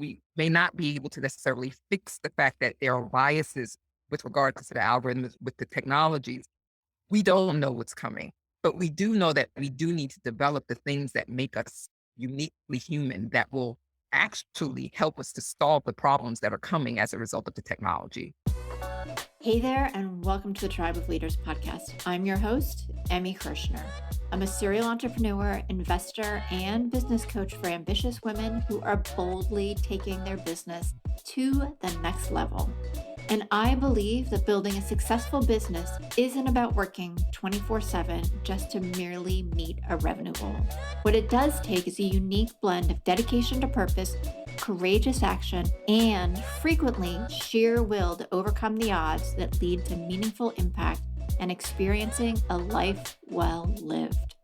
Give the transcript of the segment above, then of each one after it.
We may not be able to necessarily fix the fact that there are biases with regards to the algorithms, with the technologies. We don't know what's coming, but we do know that we do need to develop the things that make us uniquely human that will actually help us to solve the problems that are coming as a result of the technology. Hey there, and welcome to the Tribe of Leaders podcast. I'm your host, Emmy Kirshner. I'm a serial entrepreneur, investor, and business coach for ambitious women who are boldly taking their business to the next level. And I believe that building a successful business isn't about working 24/7 just to merely meet a revenue goal. What it does take is a unique blend of dedication to purpose, courageous action, and frequently sheer will to overcome the odds that lead to meaningful impact and experiencing a life well lived.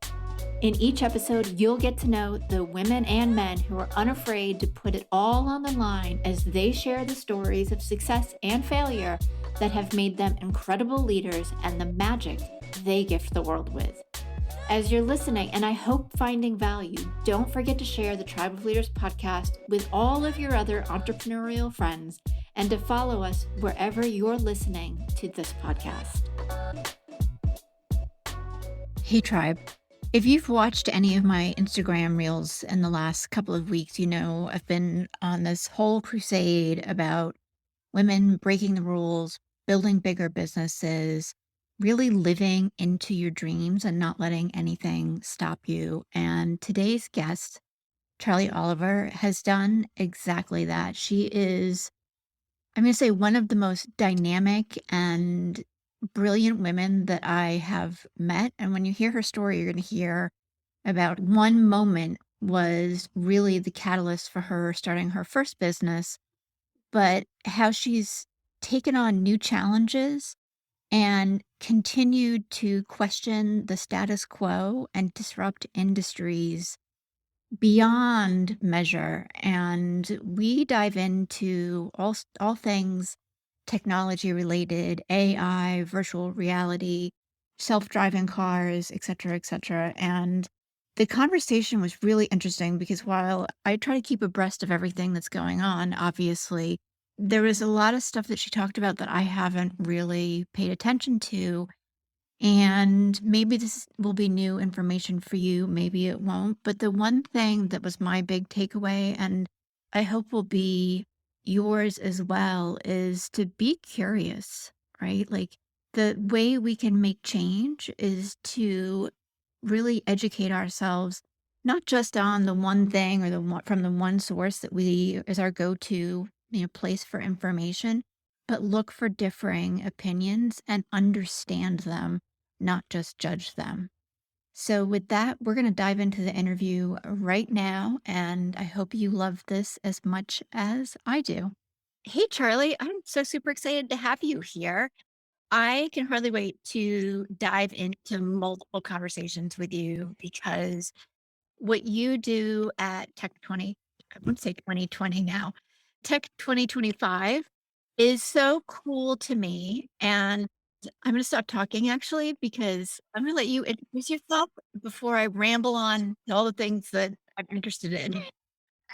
In each episode, you'll get to know the women and men who are unafraid to put it all on the line as they share the stories of success and failure that have made them incredible leaders and the magic they gift the world with. As you're listening, and I hope finding value, don't forget to share the Tribe of Leaders podcast with all of your other entrepreneurial friends and to follow us wherever you're listening to this podcast. Hey, Tribe. If you've watched any of my Instagram reels in the last couple of weeks, you know I've been on this whole crusade about women breaking the rules, building bigger businesses, really living into your dreams and not letting anything stop you. And today's guest, Charlie Oliver, has done exactly that. She is, I'm going to say, one of the most dynamic and brilliant women that I have met. And when you hear her story, you're going to hear about one moment was really the catalyst for her starting her first business, but how she's taken on new challenges and continued to question the status quo and disrupt industries beyond measure. And we dive into all things technology related, AI, virtual reality, self-driving cars, et cetera, et cetera. And the conversation was really interesting because while I try to keep abreast of everything that's going on, obviously, there was a lot of stuff that she talked about that I haven't really paid attention to. And maybe this will be new information for you, maybe it won't. But the one thing that was my big takeaway, and I hope will be yours as well, is to be curious, right? Like the way we can make change is to really educate ourselves, not just on the one thing or the one from the one source that we is our go-to, place for information, but look for differing opinions and understand them, not just judge them. So, with that, we're going to dive into the interview right now. And I hope you love this as much as I do. Hey, Charlie, I'm so super excited to have you here. I can hardly wait to dive into multiple conversations with you because what you do at Tech 20, I wouldn't say 2020 now, Tech 2025 is so cool to me. And I'm going to stop talking actually, because I'm going to let you introduce yourself before I ramble on all the things that I'm interested in.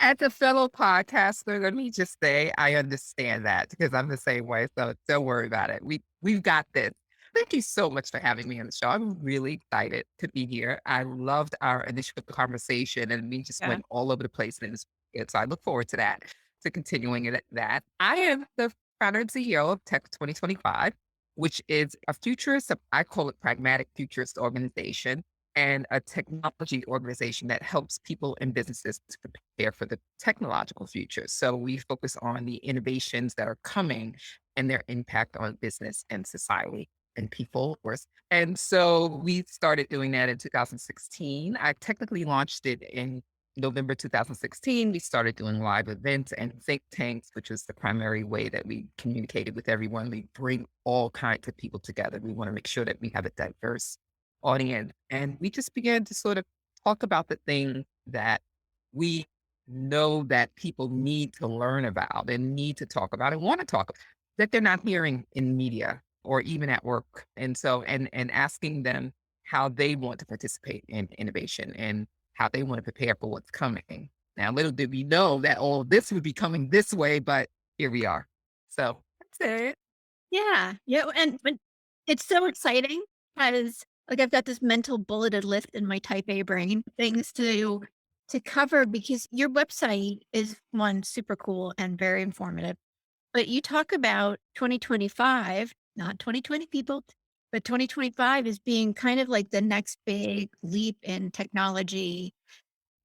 As a fellow podcaster, let me just say I understand that because I'm the same way. So don't worry about it. We've got this. Thank you so much for having me on the show. I'm really excited to be here. I loved our initial conversation and we just Yeah. went all over the place and it's good. So I look forward to that, to continuing it at that. I am the founder and CEO of Tech 2025, which is a futurist, I call it pragmatic futurist organization and a technology organization that helps people and businesses to prepare for the technological future. So we focus on the innovations that are coming and their impact on business and society and people, of course. And so we started doing that in 2016. I technically launched it in November 2016. We started doing live events and think tanks, which was the primary way that we communicated with everyone. We bring all kinds of people together. We want to make sure that we have a diverse audience. And we just began to sort of talk about the things that we know that people need to learn about and need to talk about and want to talk about that they're not hearing in media or even at work. And so, and asking them how they want to participate in innovation and how they want to prepare for what's coming. Now, little did we know that all of this would be coming this way, but here we are. So that's it. Yeah, yeah, and but it's so exciting because, like, I've got this mental bulleted list in my type A brain, things to cover because your website is, one, super cool and very informative, but you talk about 2025, not 2020 people, but 2025 as being kind of like the next big leap in technology,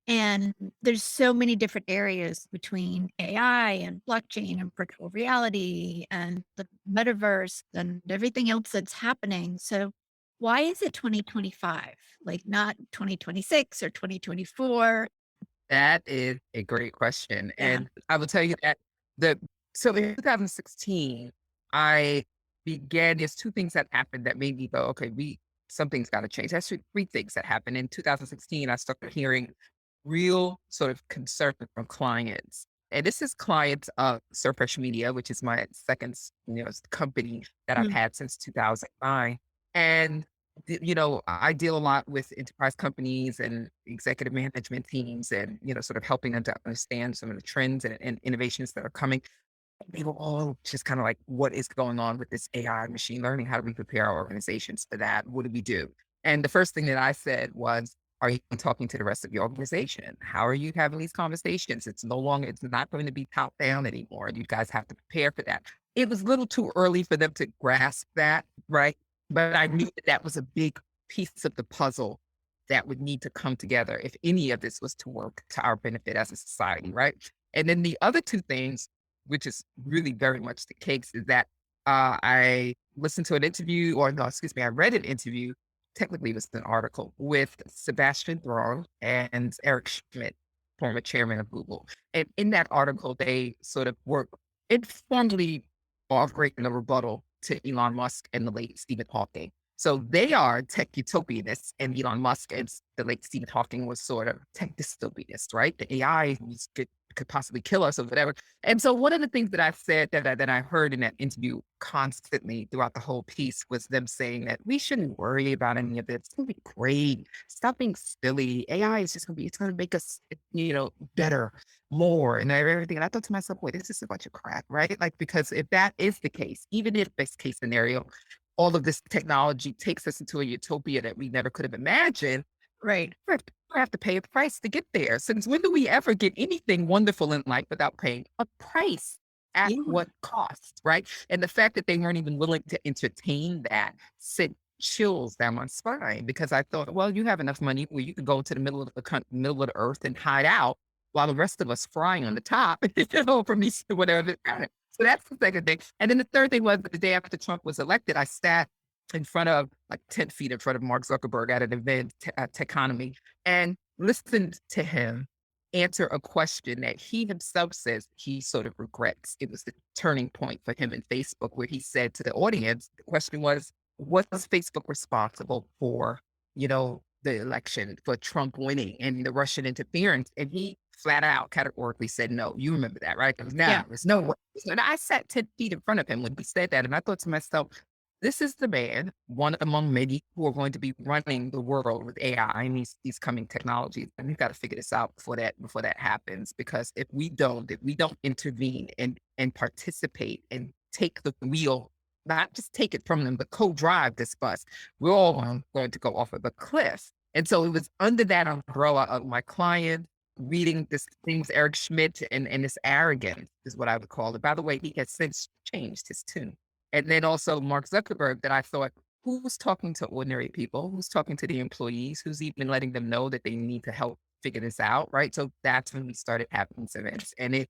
and there's so many different areas between AI and blockchain and virtual reality and the metaverse and everything else that's happening. So why is it 2025? Like not 2026 or 2024? That is a great question, Yeah. and I will tell you that the so in 2016, I began there's 2 things that happened that made me go, "Okay, we something's gotta change." Actually, 3 things that happened. In 2016, I started hearing real sort of concern from clients, and this is clients of Surface Media, which is my 2nd company that I've Mm, had since 2009, and I deal a lot with enterprise companies and executive management teams and, sort of helping them to understand some of the trends and innovations that are coming. They were all just kind of like, what is going on with this AI machine learning? How do we prepare our organizations for that? What do we do? And the first thing that I said was, are you talking to the rest of your organization? How are you having these conversations? It's not going to be top down anymore. You guys have to prepare for that. It was a little too early for them to grasp that, right? But I knew that that was a big piece of the puzzle that would need to come together if any of this was to work to our benefit as a society, right? And then the other two things, which is really very much the case, is that I listened to an interview, or no, excuse me, I read an interview. Technically, it was an article with Sebastian Throne and Eric Schmidt, former chairman of Google. And in that article, they sort of were informally offering a rebuttal to Elon Musk and the late Stephen Hawking. So they are tech utopianists, and Elon Musk and the late Stephen Hawking was sort of tech dystopianists, right? The AI could possibly kill us or whatever. And so one of the things that I said that I heard in that interview constantly throughout the whole piece was them saying that we shouldn't worry about any of it. It's gonna be great. Stop being silly. AI is just gonna be, it's gonna make us, better, more, and everything. And I thought to myself, wait, this is a bunch of crap, right? Like, because if that is the case, even if best case scenario, all of this technology takes us into a utopia that we never could have imagined, right. we have to pay a price to get there. Since when do we ever get anything wonderful in life without paying a price? At Yeah. what cost, right? And the fact that they weren't even willing to entertain that sent chills down my spine because I thought, well, you have enough money where you could go to the middle of middle of the earth and hide out while the rest of us frying on the top, from these whatever. So that's the second thing. And then the third thing was the day after Trump was elected, I sat in front of like 10 feet in front of Mark Zuckerberg at an event, Techonomy, and listened to him answer a question that he himself says he sort of regrets. It was the turning point for him in Facebook, where he said to the audience, the question was, was Facebook responsible for, the election, for Trump winning and the Russian interference? And he flat out categorically said, no. You remember that, right? Yeah. No, there's no way. And I sat 10 feet in front of him when he said that. And I thought to myself, this is the man, one among many, who are going to be running the world with AI and these coming technologies. And we've got to figure this out before that happens. Because if we don't intervene and participate and take the wheel, not just take it from them, but co-drive this bus, we're all going to go off of a cliff. And so it was under that umbrella of my client reading this things, Eric Schmidt, and this arrogance is what I would call it. By the way, he has since changed his tune. And then also Mark Zuckerberg, that I thought, who's talking to ordinary people? Who's talking to the employees? Who's even letting them know that they need to help figure this out? Right. So that's when we started having these events. And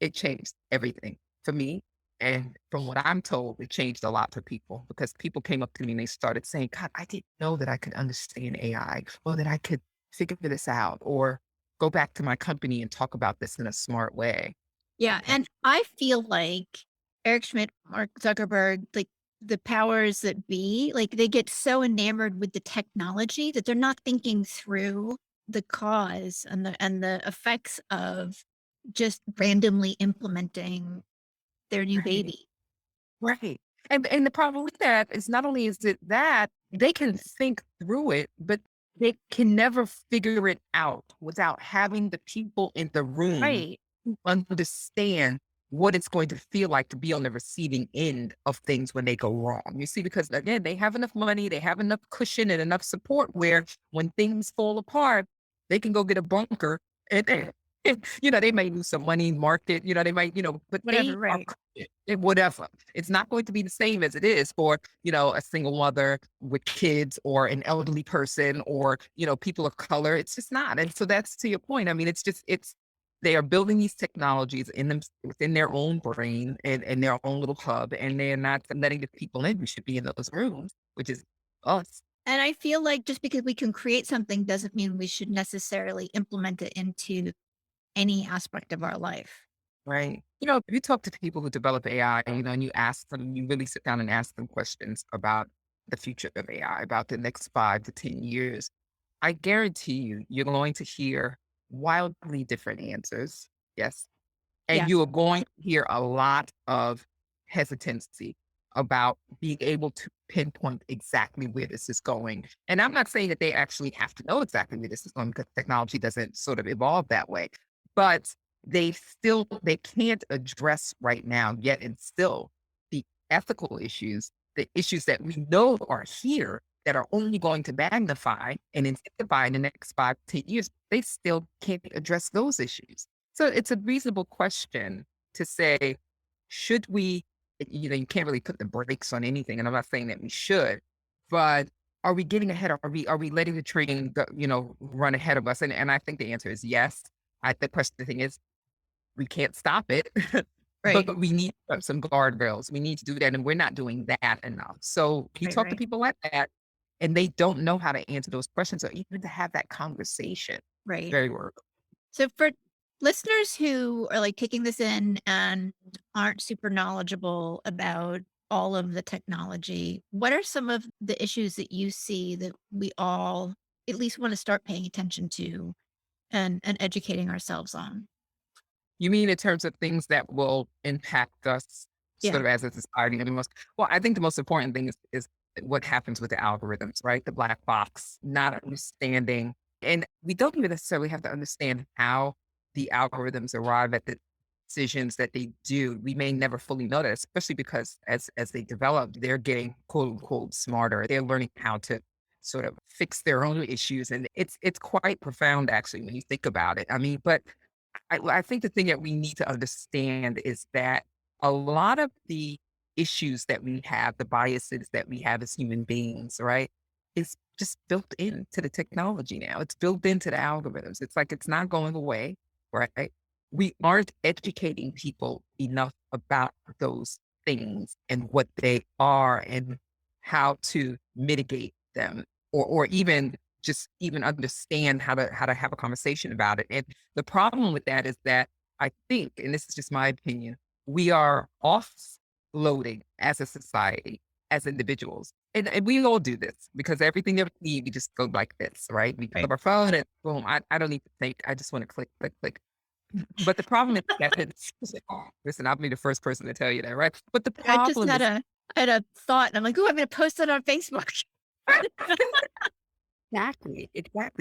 it changed everything for me. And from what I'm told, it changed a lot for people because people came up to me and they started saying, God, I didn't know that I could understand AI or that I could figure this out or go back to my company and talk about this in a smart way. Yeah, and I feel like Eric Schmidt, Mark Zuckerberg, like the powers that be, like they get so enamored with the technology that they're not thinking through the cause and the effects of just randomly implementing their new Right. baby. Right. And the problem with that is not only is it that they can think through it, but they can never figure it out without having the people in the room Right. who understand what it's going to feel like to be on the receiving end of things when they go wrong. You see, because again, they have enough money, they have enough cushion and enough support where when things fall apart, they can go get a bunker and they may lose some money, market, they might, but Whatever, they are right. whatever. It's not going to be the same as it is for, a single mother with kids or an elderly person or, people of color. It's just not. And so that's to your point. I mean, they are building these technologies in them within their own brain and their own little hub, and they're not letting the people in who should be in those rooms, which is us. And I feel like just because we can create something doesn't mean we should necessarily implement it into any aspect of our life. Right. If you talk to people who develop AI, and you ask them, you really sit down and ask them questions about the future of AI, about the next 5 to 10 years, I guarantee you, you're going to hear wildly different answers. Yes. And you Yes. are going to hear a lot of hesitancy about being able to pinpoint exactly where this is going. And I'm not saying that they actually have to know exactly where this is going because technology doesn't sort of evolve that way. But they can't address right now yet and still the ethical issues, the issues that we know are here that are only going to magnify and intensify in the next 5 to 10 years. They still can't address those issues. So it's a reasonable question to say, should we, you can't really put the brakes on anything. And I'm not saying that we should, but are we getting ahead? Are we letting the train go, run ahead of us? And I think the answer is yes. The thing is, we can't stop it, Right. but we need to put some guardrails. We need to do that. And we're not doing that enough. So you Right. talk to Right. people like that and they don't know how to answer those questions or even to have that conversation. Right. Very work. So for listeners who are like taking this in and aren't super knowledgeable about all of the technology, what are some of the issues that you see that we all at least want to start paying attention to and educating ourselves on? You mean in terms of things that will impact us sort Yeah. of as a society? I mean, I think the most important thing is what happens with the algorithms, right? The black box, not understanding. And we don't even necessarily have to understand how the algorithms arrive at the decisions that they do. We may never fully know that, especially because as they develop, they're getting quote unquote smarter. They're learning how to sort of fix their own issues. And it's quite profound actually when you think about it. I mean, but I think the thing that we need to understand is that a lot of the issues that we have, the biases that we have as human beings, right, is just built into the technology now. It's built into the algorithms. It's like it's not going away, right? We aren't educating people enough about those things and what they are and how to mitigate them or even just even understand how to have a conversation about it. And the problem with that is that I think, and this is just my opinion, we are offloading as a society, as individuals. And we all do this because everything that we need, we just go like this, right? We pick up Right. our phone and boom, I don't need to think. I just want to click, click, click. But the problem is that listen, I'll be the first person to tell you that, right? But the I just problem is had a thought and I'm like, oh, I'm going to post it on Facebook. exactly,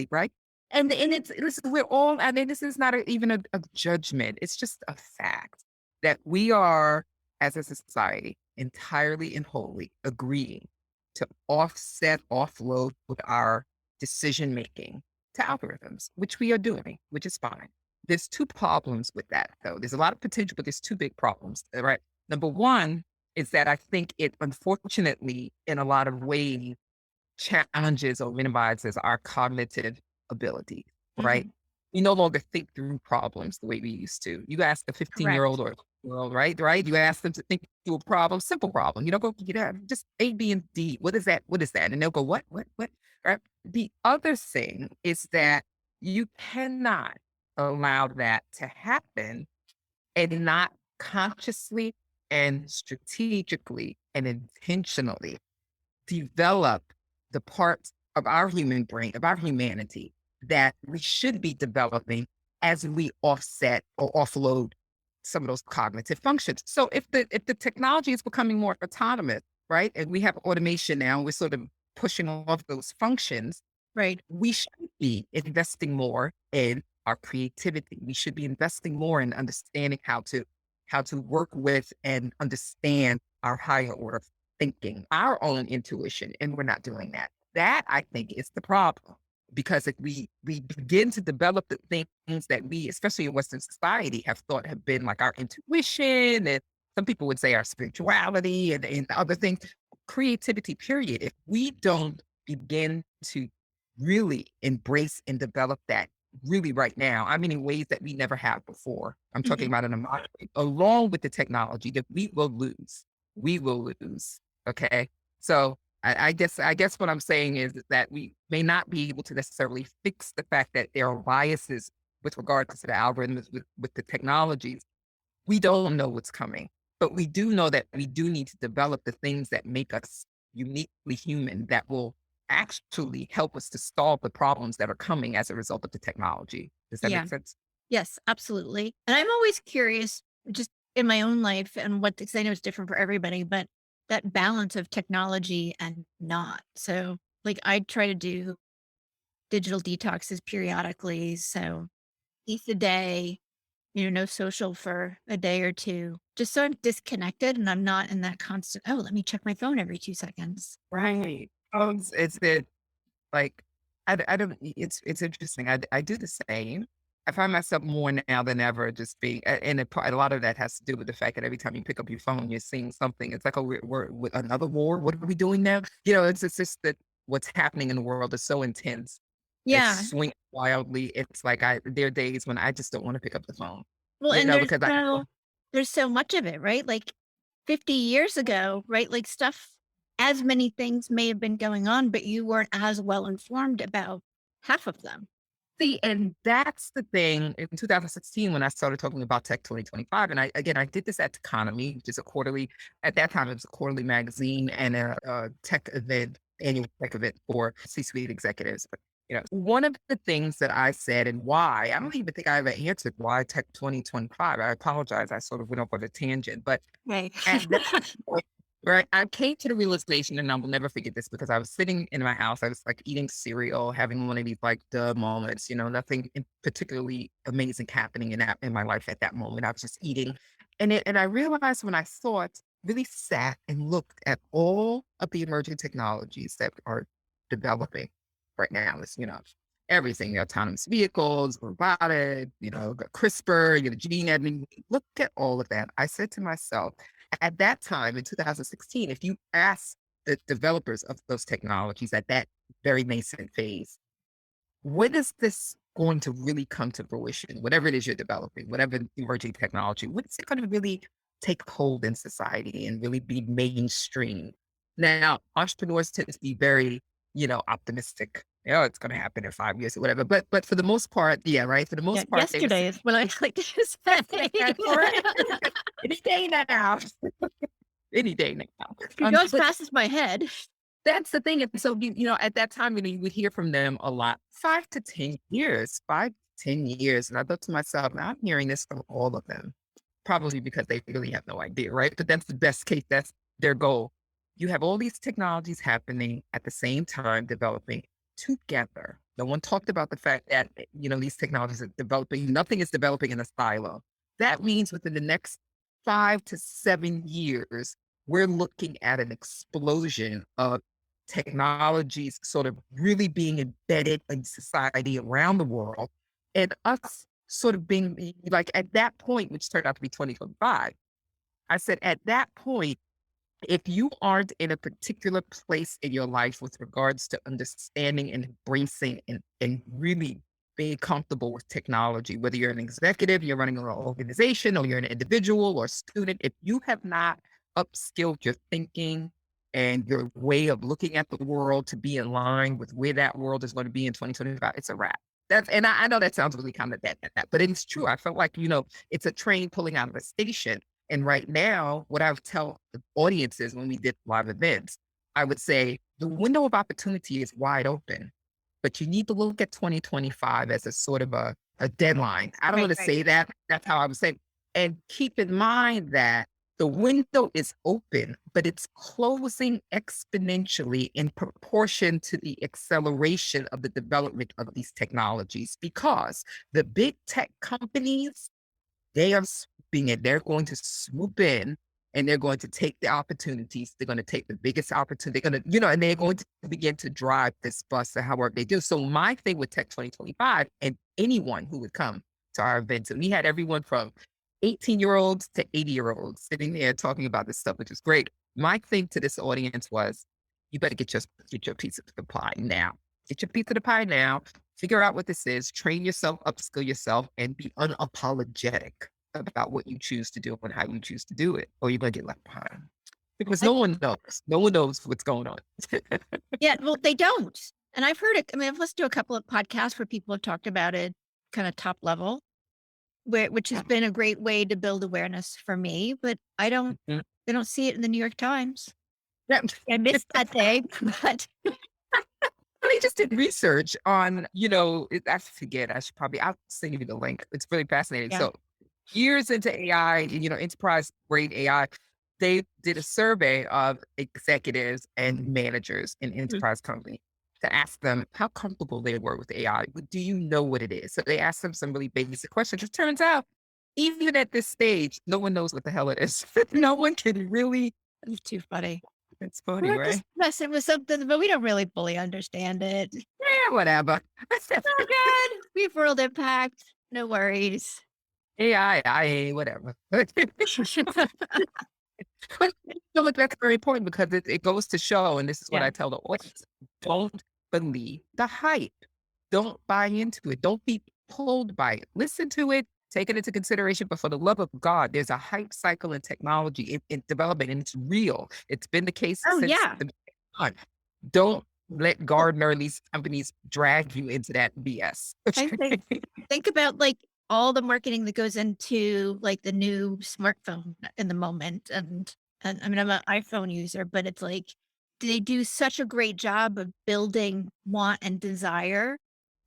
right? And it's listen, we're all I mean, this is not even a judgment. It's just a fact that we are, as a society, entirely and wholly agreeing to offload with our decision making to algorithms, which we are doing, which is fine. There's two problems with that, though. There's a lot of potential, but there's two big problems, right? Number one is that I think it unfortunately, in a lot of ways, challenges or minimizes our cognitive ability, right? Mhm. We no longer think through problems the way we used to. You ask a 15-year-old Correct. or a world, right? Right? You ask them to think through a problem, simple problem. You don't go, just A, B, and D. What is that? What is that? And they'll go, what? Right? The other thing is that you cannot allow that to happen and not consciously and strategically and intentionally develop the parts of our human brain, of our humanity that we should be developing as we offset or offload some of those cognitive functions. So if the technology is becoming more autonomous, right, and we have automation now, we're sort of pushing off those functions. Right. We should be investing more in our creativity. We should be investing more in understanding how to work with and understand our higher order thinking, our own intuition, and we're not doing that. That I think is the problem. Because if we begin to develop the things that we, especially in Western society, have thought have been like our intuition, and some people would say our spirituality and other things, creativity, period. If we don't begin to really embrace and develop that really right now. I mean, in ways that we never have before. I'm talking Mhm. about in a modern way, along with the technology that we will lose. We will lose. Okay. So I guess what I'm saying is that we may not be able to necessarily fix the fact that there are biases with regards to the algorithms with the technologies. We don't know what's coming, but we do know that we do need to develop the things that make us uniquely human that will actually help us to solve the problems that are coming as a result of the technology. Does that Yeah. make sense? Yes, absolutely. And I'm always curious, just in my own life and what, because I know it's different for everybody, but that balance of technology and not. So, like, I try to do digital detoxes periodically. So, each a day, no social for a day or two, just so I'm disconnected and I'm not in that constant, oh, let me check my phone every 2 seconds. Right. Oh, it's it like I don't. It's interesting. I do the same. I find myself more now than ever just being, and a lot of that has to do with the fact that every time you pick up your phone, you're seeing something. It's like, oh, we're with another war. What are we doing now? It's just that what's happening in the world is so intense. It's Yeah. swinging wildly. It's like there are days when I just don't want to pick up the phone. Well, and Because I there's so much of it, right? Like 50 years ago, right? Like stuff, as many things may have been going on, but you weren't as well informed about half of them. see, and that's the thing in 2016 when I started talking about Tech 2025. And I did this at Economy, which is a quarterly, at that time, it was a quarterly magazine and a tech event, annual tech event for C suite executives. But, one of the things that I said and why, I don't even think I ever answered why Tech 2025. I apologize. I sort of went off on a tangent, but Right. at that point, right, I came to the realization, and I will never forget this because I was sitting in my house. I was like eating cereal, having one of these like duh moments, nothing particularly amazing happening in my life at that moment. I was just eating. And I realized when I saw it, really sat and looked at all of the emerging technologies that are developing right now. It's, everything, autonomous vehicles, robotic, CRISPR, gene editing. Look at all of that. I said to myself, at that time in 2016, if you ask the developers of those technologies at that very nascent phase, when is this going to really come to fruition? Whatever it is you're developing, whatever emerging technology, when is it going to really take hold in society and really be mainstream? Now, entrepreneurs tend to be very, optimistic. It's going to happen in 5 years or whatever. But for the most part, yeah, right. For the Yeah. most part, they would say, Yesterday is what I like to say. correct. Any day now. Any day now. It goes But past my head. that's the thing. And so, at that time, you would hear from them a lot, 5 to 10 years, 5 to 10 years. And I thought to myself, "Now I'm hearing this from all of them, probably because they really have no idea, right? But that's the best case. That's their goal. You have all these technologies happening at the same time, developing together. No one talked about the fact that, these technologies are developing. Nothing is developing in a silo. That means within the next 5 to 7 years, we're looking at an explosion of technologies sort of really being embedded in society around the world and us sort of being like at that point, which turned out to be 2025. I said, at that point, if you aren't in a particular place in your life with regards to understanding and embracing and really being comfortable with technology, whether you're an executive, you're running an organization, or you're an individual or student, if you have not upskilled your thinking and your way of looking at the world to be in line with where that world is going to be in 2025, it's a wrap. And I know that sounds really kind of that, but it's true. I felt like, it's a train pulling out of a station, and right now, what I would tell the audiences when we did live events, I would say the window of opportunity is wide open, but you need to look at 2025 as a sort of a deadline. I don't Right, want to right. say that. That's how I would say. And keep in mind that The window is open, but it's closing exponentially in proportion to the acceleration of the development of these technologies because the big tech companies, they are swooping in. They're going to swoop in and they're going to take the opportunities. They're going to take the biggest opportunity. They're going to, and they're going to begin to drive this bus to however they do. So my thing with Tech 2025 and anyone who would come to our events, and we had everyone from 18-year-olds to 80-year-olds sitting there talking about this stuff, which is great. My thing to this audience was, you better get your piece of the pie now. Get your piece of the pie now. Figure out what this is. Train yourself, upskill yourself, and be unapologetic about what you choose to do and how you choose to do it, or you're gonna get left behind. Because I no one knows. No one knows what's going on. Yeah, well, they don't. And I've heard it. I mean, I've listened to a couple of podcasts where people have talked about it kind of top level, which has been a great way to build awareness for me, but Mhm. I don't see it in the New York Times. Yeah. I missed that day, but They just did research on, I forget. I should probably, I'll send you the link. It's really fascinating. yeah. So years into AI, enterprise grade AI, they did a survey of executives and managers in Mm. enterprise companies to ask them how comfortable they were with AI. Do you know what it is? So they asked them some really basic questions. It turns out, even at this stage, no one knows what the hell it is. No one can really. It's too funny. It's funny, We're just right? messing with something, but we don't really fully understand it. Yeah, whatever. Oh, good. We've world impact. No worries. AI, whatever. But I feel like that's very important because it goes to show, and this is what Yeah. I tell the audience, don't believe the hype. Don't buy into it. Don't be pulled by it. Listen to it, take it into consideration. But for the love of God, there's a hype cycle in technology in development, and it's real. It's been the case Oh, since yeah. the time. Don't let Well, Gardner and these companies drag you into that BS. I think about like all the marketing that goes into like the new smartphone in the moment. And I mean, I'm an iPhone user, but it's like they do such a great job of building want and desire.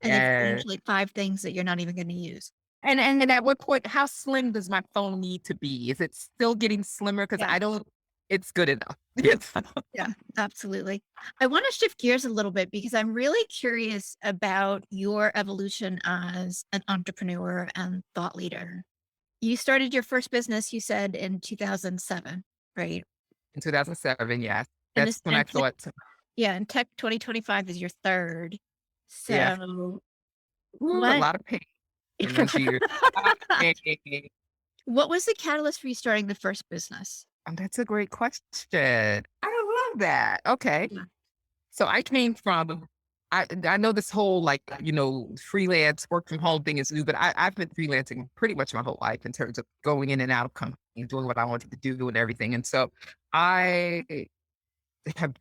And they've Yeah. changed like five things that you're not even going to use. And at what point, how slim does my phone need to be? Is it still getting slimmer? Because Yeah. I don't, it's good enough. Yes. Yeah, absolutely. I want to shift gears a little bit because I'm really curious about your evolution as an entrepreneur and thought leader. You started your first business, you said, in 2007, right? In 2007, yes. And That's this when I and tech, thought, yeah, and tech 2025 is your third. yeah, So ooh, a what lot of pain in those years. what was the catalyst for you starting the first business? That's a great question. I love that. Okay. Yeah. So I came from, I know this whole freelance work from home thing is new, but I've been freelancing pretty much my whole life in terms of going in and out of companies, doing what I wanted to do and everything. And so I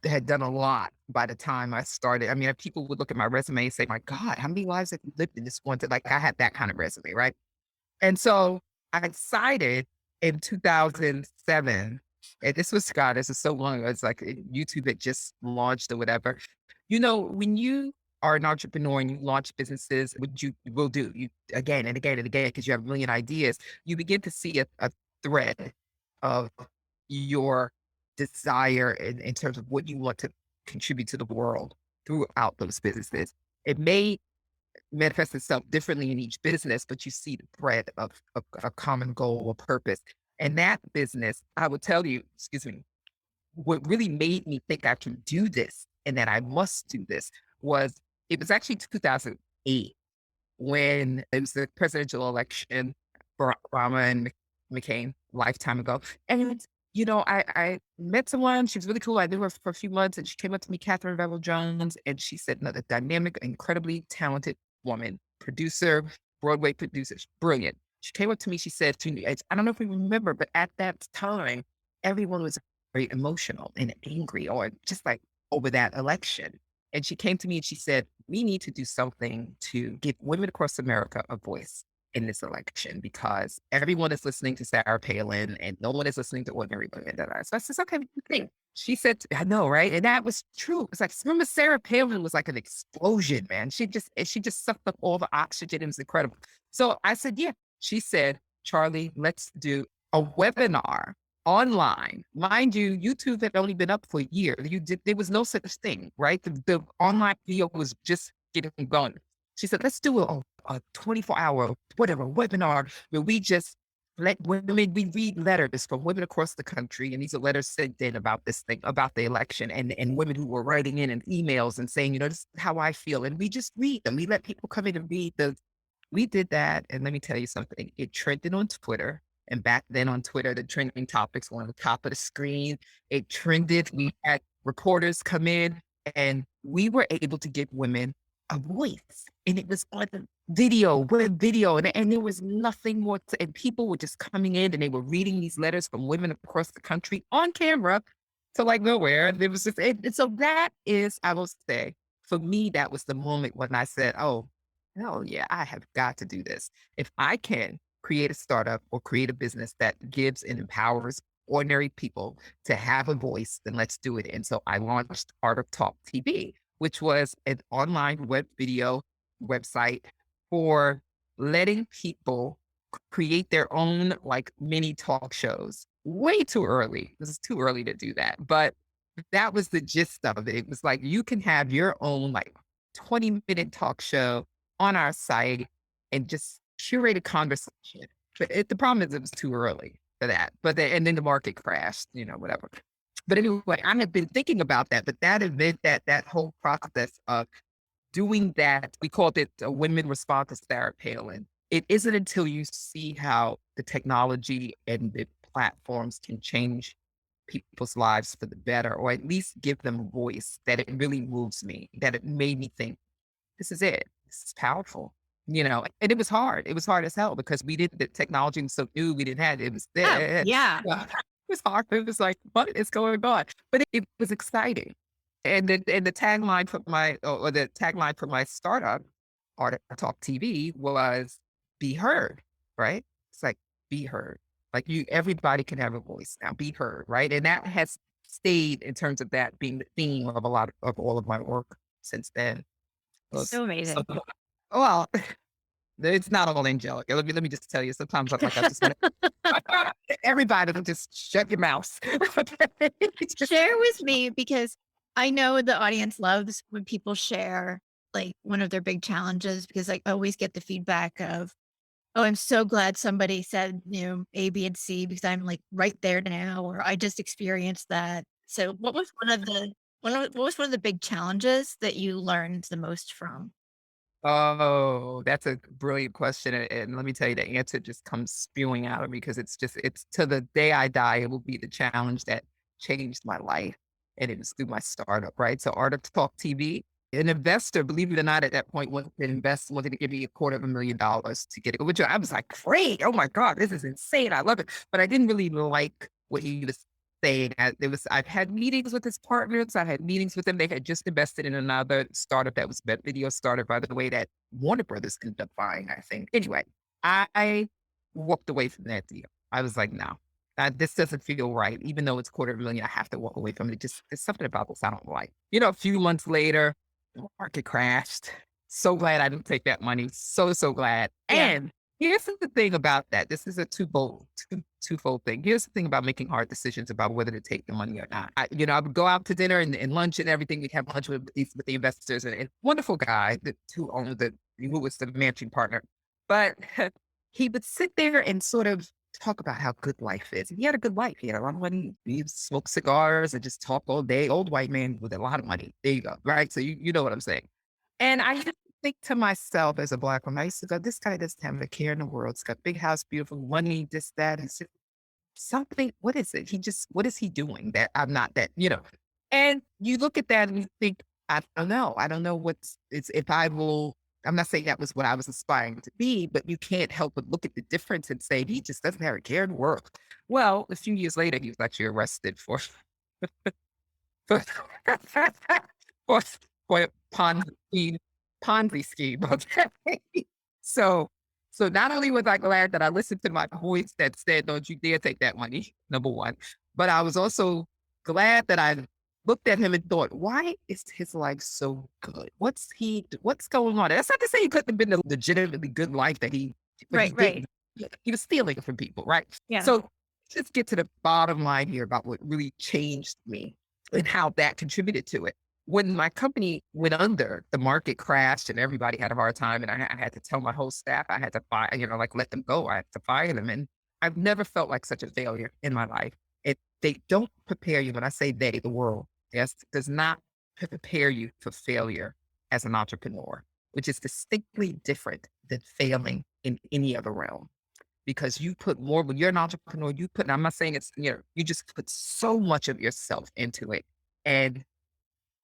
had done a lot by the time I started. I mean, people would look at my resume and say, "My God, how many lives have you lived in this one?" Like I had that kind of resume, right? And so I decided in 2007, and this was God, this is so long ago. It's like YouTube had just launched or whatever. When you are an entrepreneur and you launch businesses, which you will do you again and again and again because you have a million ideas, you begin to see a thread of your desire in terms of what you want to contribute to the world throughout those businesses. It may manifest itself differently in each business, but you see the thread of a common goal or purpose. And that business, I would tell you, excuse me, what really made me think I can do this and that I must do this was it was actually 2008 when it was the presidential election, Barack Obama and McCain, lifetime ago. And, I met someone, she was really cool. I knew her for a few months and she came up to me, Catherine Bevel Jones, and she said, no, the dynamic, incredibly talented woman, producer, Broadway producer, she's brilliant. She came up to me, she said to me, I don't know if you remember, but at that time, everyone was very emotional and angry or just like over that election. And she came to me and she said, we need to do something to give women across America a voice in this election because everyone is listening to Sarah Palin and no one is listening to ordinary women that are. So I said, okay, what do you think? She said, I know, right? And that was true. It's like, remember Sarah Palin was like an explosion, man. She just sucked up all the oxygen. It was incredible. So I said, yeah. She said, Charlie, let's do a webinar online. Mind you, YouTube had only been up for a year. There was no such thing, right? The online video was just getting going. She said, let's do a 24-hour, whatever, webinar where we just let women, we read letters from women across the country. And these are letters sent in about this thing, about the election, and women who were writing in and emails and saying, this is how I feel. And we just read them. We let people come in and read we did that, and let me tell you something. It trended on Twitter, and back then on Twitter, the trending topics were on the top of the screen. It trended. We had reporters come in, and we were able to give women a voice, and it was on the web video, and there was nothing more and people were just coming in, and they were reading these letters from women across the country on camera to, like, nowhere. There was just and so that is, I will say, for me, that was the moment when I said, "Oh, hell yeah, I have got to do this. If I can create a startup or create a business that gives and empowers ordinary people to have a voice, then let's do it." And so I launched Art of Talk TV, which was an online web video website for letting people create their own, like, mini talk shows. Way too early. This is too early to do that. But that was the gist of it. It was like you can have your own, like, 20-minute talk show on our site and just curate a conversation. But the problem is it was too early for that. And then the market crashed, whatever. But anyway, I have been thinking about that. But that event, that whole process of doing that, we called it a women response to Sarah Palin. It isn't until you see how the technology and the platforms can change people's lives for the better, or at least give them a voice, that it really moves me, that it made me think, this is it. This is powerful. And it was hard. It was hard as hell because the technology was so new. We didn't have it. It was Oh, there. yeah. Yeah. It was hard. It was like, what is going on? But it was exciting. And the tagline for or the tagline for my startup, Art Talk TV, was be heard, right? It's like, be heard. Like, everybody can have a voice now, be heard, right? And that has stayed in terms of that being the theme of a lot of all of my work since then. Was So so amazing. well, it's not all angelic. Let me just tell you, sometimes I'm like, I just wanna everybody just shut your mouth. It's just Share with me because I know the audience loves when people share like one of their big challenges because I always get the feedback of, oh, I'm so glad somebody said, A, B, and C because I'm like right there now, or I just experienced that. So what was one of the big challenges that you learned the most from? Oh, that's a brilliant question, and let me tell you, the answer just comes spewing out of me because it's to the day I die, it will be the challenge that changed my life, and it was through my startup, right? So Art of Talk TV, an investor, believe it or not, at that point, wanted to give me $250,000 to get it, which I was like, "Great. Oh my god, this is insane. I love it." But I didn't really like what he was saying. I've had meetings with his partners. I had meetings with them. They had just invested in another startup that was a video startup, by the way, that Warner Brothers ended up buying, I think. Anyway, I walked away from that deal. I was like, no, this doesn't feel right. Even though it's $250,000, I have to walk away from it. There's something about this I don't like. A few months later, the market crashed. So glad I didn't take that money. So glad. Yeah. And here's the thing about that. This is a twofold thing. Here's the thing about making hard decisions about whether to take the money or not. I would go out to dinner and lunch and everything. We'd have lunch with the investors and wonderful guy who was the managing partner. But he would sit there and sort of talk about how good life is. And he had a good life. He had a lot of money. He smoked cigars and just talk all day. Old white man with a lot of money. There you go. Right. So you know what I'm saying. And I used to think to myself as a Black woman, I used to go, this guy doesn't have a care in the world. He's got big house, beautiful money, this, that. And something, what is it? What is he doing that I'm not that? And you look at that and you think, I don't know. I don't know if I will, I'm not saying that was what I was aspiring to be, but you can't help but look at the difference and say, he just doesn't have a care in the world. Well, a few years later, he was actually arrested for, for, for a Ponzi scheme. Okay. So, so not only was I glad that I listened to my voice that said, don't you dare take that money, number one, but I was also glad that I looked at him and thought, why is his life so good? What's going on? That's not to say he couldn't have been a legitimately good life but he Right, right. didn't. He was stealing from people, right? Yeah. So just get to the bottom line here about what really changed me and how that contributed to it. When my company went under, the market crashed and everybody had a hard time. And I had to tell my whole staff I had to fire, like let them go. I had to fire them. And I've never felt like such a failure in my life. They don't prepare you. When I say they, the world, yes, does not prepare you for failure as an entrepreneur, which is distinctly different than failing in any other realm because you put more when you're an entrepreneur, I'm not saying it's, you just put so much of yourself into it. And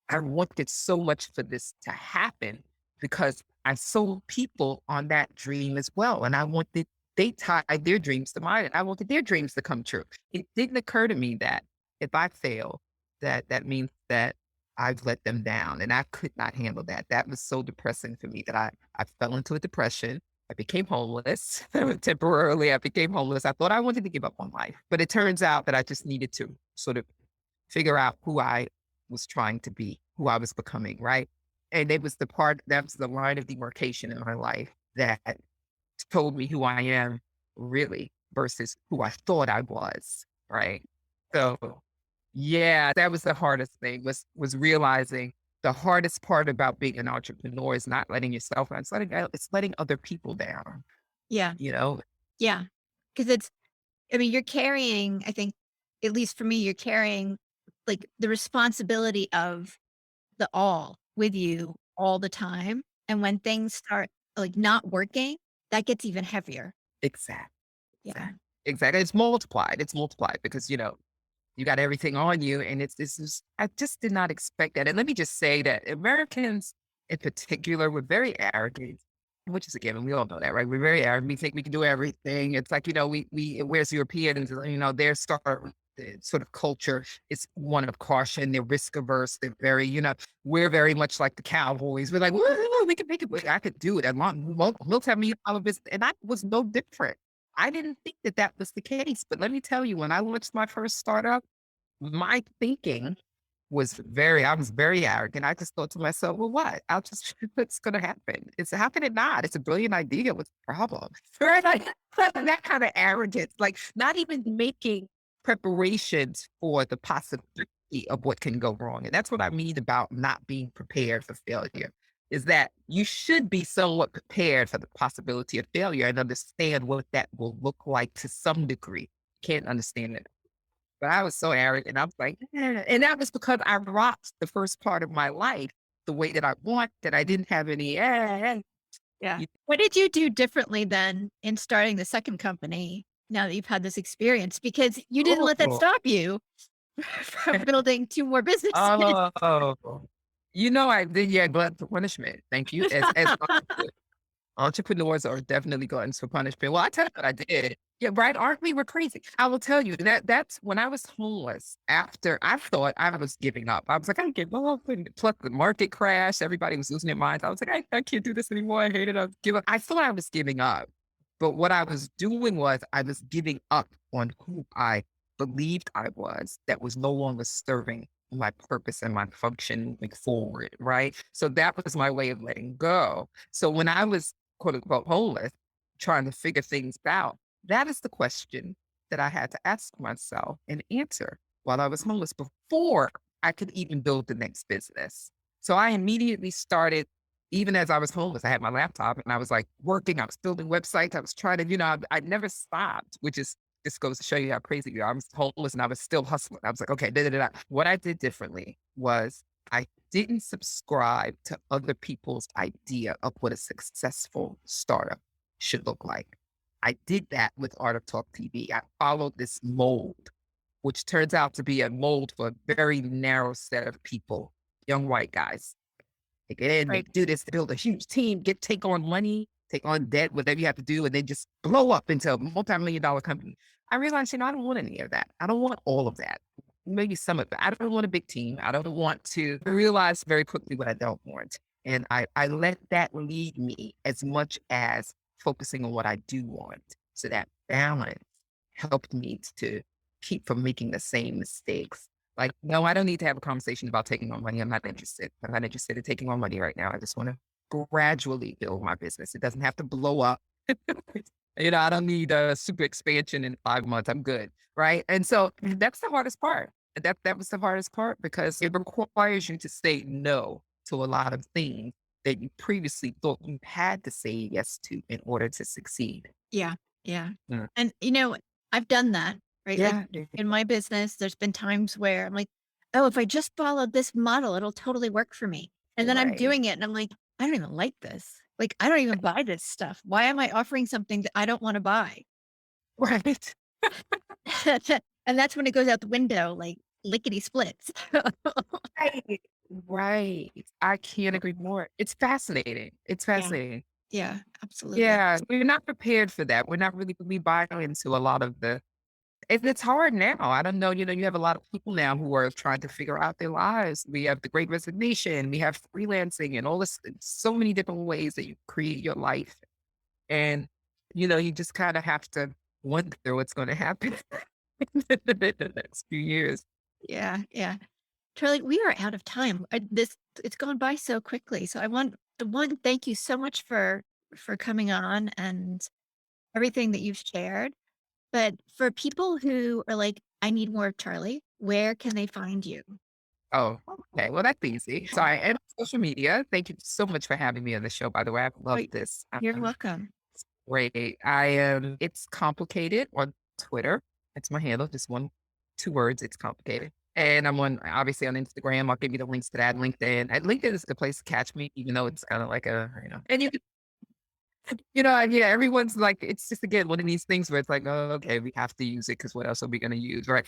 I wanted so much for this to happen because I sold people on that dream as well. And they tied their dreams to mine and I wanted their dreams to come true. It didn't occur to me that if I fail, that means that I've let them down. And I could not handle that. That was so depressing for me that I fell into a depression. I became homeless temporarily. I became homeless. I thought I wanted to give up on life, but it turns out that I just needed to sort of figure out who I was trying to be, who I was becoming, right? And it was that was the line of demarcation in my life that told me who I am really versus who I thought I was, right? So yeah, that was the hardest thing was realizing the hardest part about being an entrepreneur is not letting yourself down. It's letting other people down, Yeah. you know? Yeah. Because it's I mean, you're carrying, I think, at least for me, you're carrying, like, the responsibility of the all with you all the time, and when things start, like, not working, that gets even heavier. Exactly. Yeah. Exactly. It's multiplied because, you got everything on you, and this is I just did not expect that, and let me just say that Americans in particular, we're very arrogant, which is a given, we all know that, right? We're very arrogant, we think we can do everything. It's like, whereas Europeans, their sort of culture is one of caution, they're risk averse, they're very, we're very much like the cowboys. We're like, "Woo, we can make it, I could do it, and multi-million-dollar business," and I was no different. I didn't think that that was the case, but let me tell you, when I launched my first startup, my thinking I was very arrogant. I just thought to myself, well, what? What's going to happen? How can it not? It's a brilliant idea. What's the problem? Right? Like, that kind of arrogance, like not even making preparations for the possibility of what can go wrong. And that's what I mean about not being prepared for failure is that you should be somewhat prepared for the possibility of failure and understand what that will look like to some degree. Can't understand it, but I was so arrogant. I was like, "Eh," and that was because I rocked the first part of my life the way that I want, that I didn't have any, Yeah. you What did you do differently then in starting the second company now that you've had this experience? Because you didn't let that oh, stop you from building 2 more businesses. oh, I did, yeah, glut for punishment. Thank you. As entrepreneurs are definitely gluttons for punishment. Well, I tell you what I did. Yeah, right. Aren't we? We're crazy. I will tell you that's when I was homeless. After I thought I was giving up. I was like, I give up. And plus, the market crashed. Everybody was losing their minds. I was like, I can't do this anymore. I hate it. I give up. I thought I was giving up, but what I was doing was I was giving up on who I believed I was. That was no longer serving my purpose and my function moving forward. Right. So that was my way of letting go. So when I was quote unquote homeless, trying to figure things out. That is the question that I had to ask myself and answer while I was homeless before I could even build the next business. So I immediately started, even as I was homeless, I had my laptop and I was like working, I was building websites, I was trying to, I never stopped, which is this goes to show you how crazy you are. I was homeless and I was still hustling. I was like, okay, da, da, da, da. What I did differently was I didn't subscribe to other people's idea of what a successful startup should look like. I did that with Art of Talk TV. I followed this mold, which turns out to be a mold for a very narrow set of people, young white guys. They get in, they Right. do this, they build a huge team, take on money, take on debt, whatever you have to do, and then just blow up into a multi-million-dollar company. I realized, I don't want any of that. I don't want all of that. Maybe some of it. I don't want a big team. I don't want to I realized very quickly what I don't want. And I let that lead me as much as focusing on what I do want. So that balance helped me to keep from making the same mistakes. Like, no, I don't need to have a conversation about taking on money. I'm not interested. I'm not interested in taking on money right now. I just want to gradually build my business. It doesn't have to blow up. I don't need a super expansion in 5 months. I'm good. Right. And so that's the hardest part. That was the hardest part because it requires you to say no to a lot of things that you previously thought you had to say yes to in order to succeed. Yeah, yeah. Mm. And, I've done that, right? Like, Yeah. in my business, there's been times where I'm like, "Oh, if I just followed this model, it'll totally work for me." And then I'm Right. doing it and I'm like, "I don't even like this. Like, I don't even buy this stuff. Why am I offering something that I don't wanna buy?" Right. And that's when it goes out the window, like, lickety splits. Right. Right. I can't agree more. It's fascinating. It's Yeah, fascinating. yeah, absolutely. Yeah. We're not prepared for that. We're not really buying into a lot of it's hard now. I don't know. You have a lot of people now who are trying to figure out their lives. We have the great resignation, we have freelancing and all this, so many different ways that you create your life. And, you just kind of have to wonder what's going to happen in the next few years. Yeah, yeah. Charlie, we are out of time. It's gone by so quickly. So I want the one thank you so much for coming on and everything that you've shared. But for people who are like, I need more of Charlie, where can they find you? Oh, okay. Well, that's easy. So I am on social media. Thank you so much for having me on the show, by the way. I've Oh, loved this. you're welcome. Great. I am, it's complicated on Twitter. It's my handle, just two words. It's complicated. And I'm obviously on Instagram. I'll give you the links to that. LinkedIn. LinkedIn is the place to catch me, even though it's kind of like and yeah, everyone's like, it's just again one of these things where it's like, oh, okay, we have to use it because what else are we going to use, right?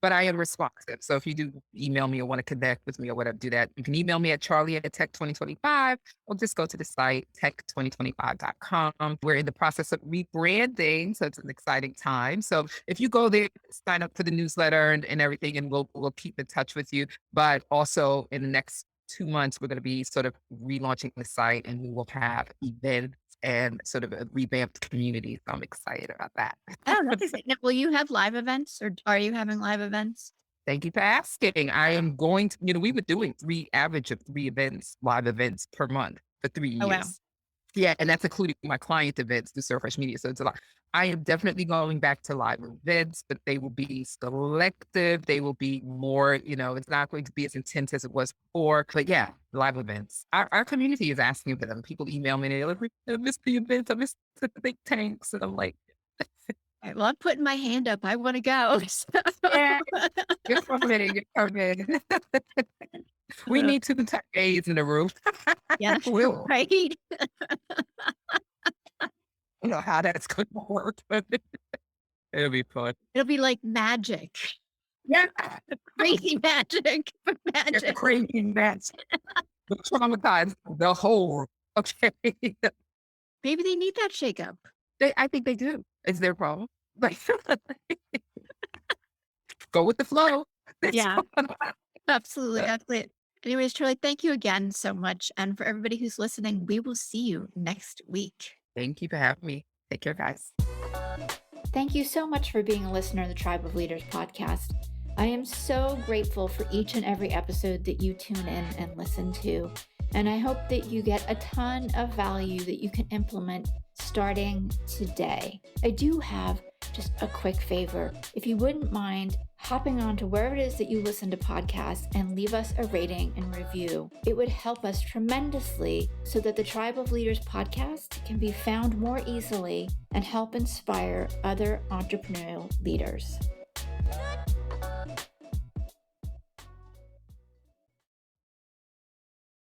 But I am responsive. So if you do email me or want to connect with me or whatever, do that. You can email me at charlie@tech2025 or just go to the site tech2025.com. We're in the process of rebranding, so it's an exciting time. So if you go there, sign up for the newsletter and everything, and we'll keep in touch with you. But also in the next 2 months, we're going to be sort of relaunching the site and we will have events and sort of a revamped community. So I'm excited about that. Oh, that's exciting. Now, will you have live events or are you having live events? Thank you for asking. I am going to, we were doing average of 3 events, live events per month for three Oh, wow. years. Yeah, and that's including my client events through Surface Media, so it's a lot. I am definitely going back to live events, but they will be selective. They will be more, it's not going to be as intense as it was before. But yeah, live events. Our community is asking for them. People email me and they're like, I missed the events. I missed the big tanks. And I'm like, All right, well, I'm putting my hand up. I want to go. yeah, you're coming. You're coming. We need 2 days in the room. Yeah, Will. right. I don't know how that's going to work, but it'll be fun. It'll be like magic, Yeah. crazy magic, but You're magic. crazy nuts. The traumatized the whole okay. Maybe they need that shakeup. I think they do. It's their problem. Like, go with the flow. It's Yeah. fun. Absolutely, absolutely. Anyways, Charlie, thank you again so much. And for everybody who's listening, we will see you next week. Thank you for having me. Take care, guys. Thank you so much for being a listener of the Tribe of Leaders podcast. I am so grateful for each and every episode that you tune in and listen to. And I hope that you get a ton of value that you can implement starting today. I do have just a quick favor. If you wouldn't mind hopping on to wherever it is that you listen to podcasts and leave us a rating and review, it would help us tremendously so that the Tribe of Leaders podcast can be found more easily and help inspire other entrepreneurial leaders.